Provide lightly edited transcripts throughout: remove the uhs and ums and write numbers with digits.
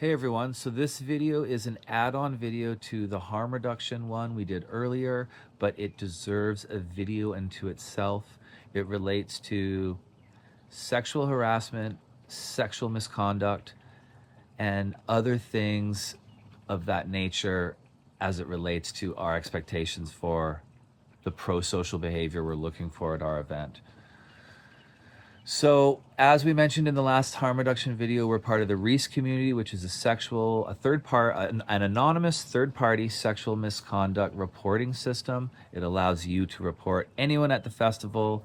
Hey everyone, so this video is an add-on video to the harm reduction one we did earlier, but it deserves a video unto itself. It relates to sexual harassment, sexual misconduct, and other things of that nature as it relates to our expectations for the pro-social behavior we're looking for at our event. So, as we mentioned in the last harm reduction video, we're part of the REES community, which is an anonymous third-party sexual misconduct reporting system. It allows you to report anyone at the festival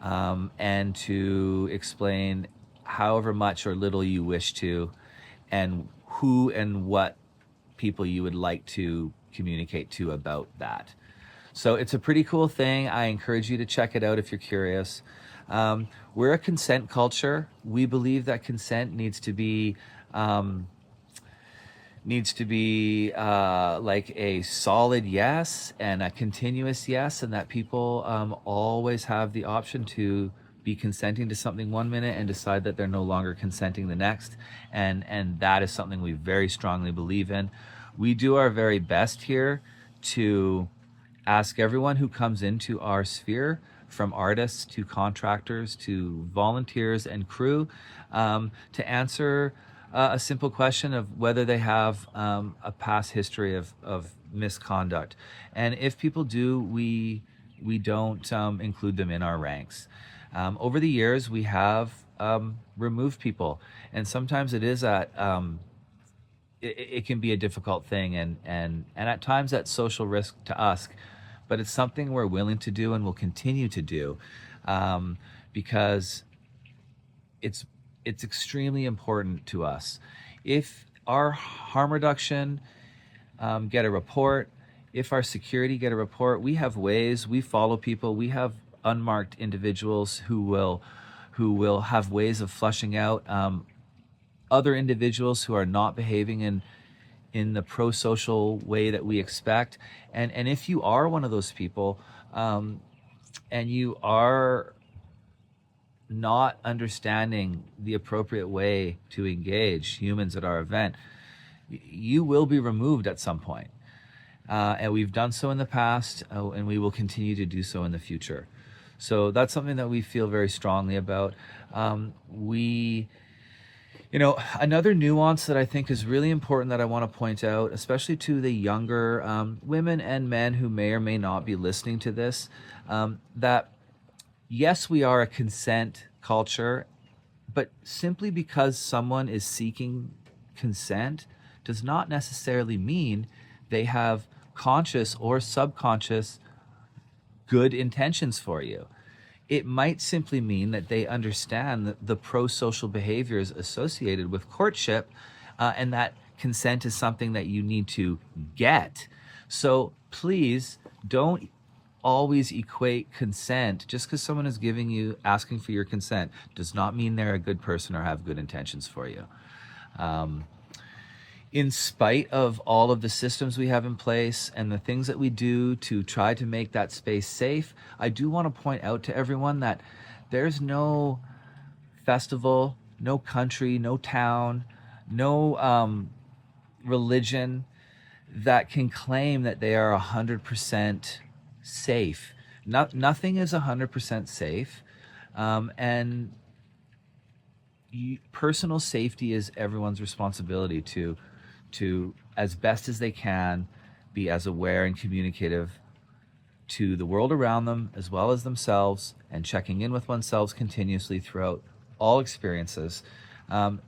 and to explain however much or little you wish to, and who and what people you would like to communicate to about that. So it's a pretty cool thing. I encourage you to check it out if you're curious. We're a consent culture. We believe that consent needs to be like a solid yes and a continuous yes, and that people always have the option to be consenting to something one minute and decide that they're no longer consenting the next. And that is something we very strongly believe in. We do our very best here to ask everyone who comes into our sphere, from artists to contractors to volunteers and crew, to answer a simple question of whether they have a past history of misconduct. And if people do, we don't include them in our ranks. Over the years, we have removed people, and sometimes it is it can be a difficult thing, and at times at social risk to us, but it's something we're willing to do and will continue to do, because it's extremely important to us. If our harm reduction get a report, if our security get a report, we have ways, we follow people, we have unmarked individuals who will have ways of flushing out other individuals who are not behaving in the pro-social way that we expect. And if you are one of those people, and you are not understanding the appropriate way to engage humans at our event, you will be removed at some point. And we've done so in the past, and we will continue to do so in the future. So that's something that we feel very strongly about. Another nuance that I think is really important that I want to point out, especially to the younger women and men who may or may not be listening to this, that yes, we are a consent culture, but simply because someone is seeking consent does not necessarily mean they have conscious or subconscious good intentions for you. It might simply mean that they understand the pro-social behaviors associated with courtship, and that consent is something that you need to get. So please don't always equate consent. Just because someone is asking for your consent does not mean they're a good person or have good intentions for you. In spite of all of the systems we have in place and the things that we do to try to make that space safe, I do want to point out to everyone that there's no festival, no country, no town, no religion that can claim that they are 100% safe. Nothing is 100% safe, and personal safety is everyone's responsibility to, as best as they can, be as aware and communicative to the world around them as well as themselves, and checking in with oneself continuously throughout all experiences,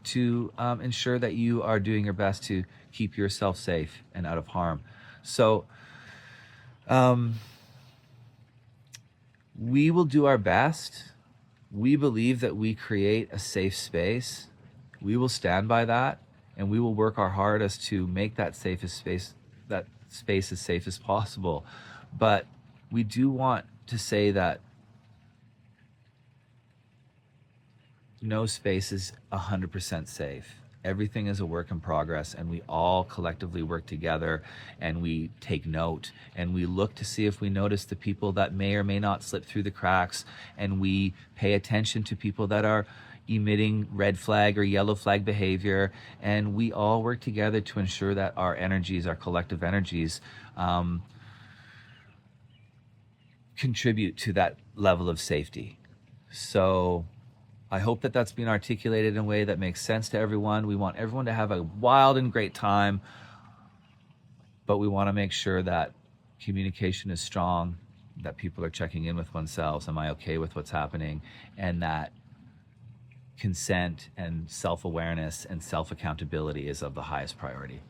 to ensure that you are doing your best to keep yourself safe and out of harm. So we will do our best. We believe that we create a safe space. We will stand by that, and we will work our hardest to make that space as safe as possible. But we do want to say that no space is 100% safe. Everything is a work in progress, and we all collectively work together, and we take note, and we look to see if we notice the people that may or may not slip through the cracks, and we pay attention to people that are emitting red flag or yellow flag behavior, and we all work together to ensure that our energies, our collective energies, contribute to that level of safety. So I hope that that's being articulated in a way that makes sense to everyone. We want everyone to have a wild and great time, but we want to make sure that communication is strong, that people are checking in with oneself. Am I okay with what's happening? And that consent and self-awareness and self-accountability is of the highest priority.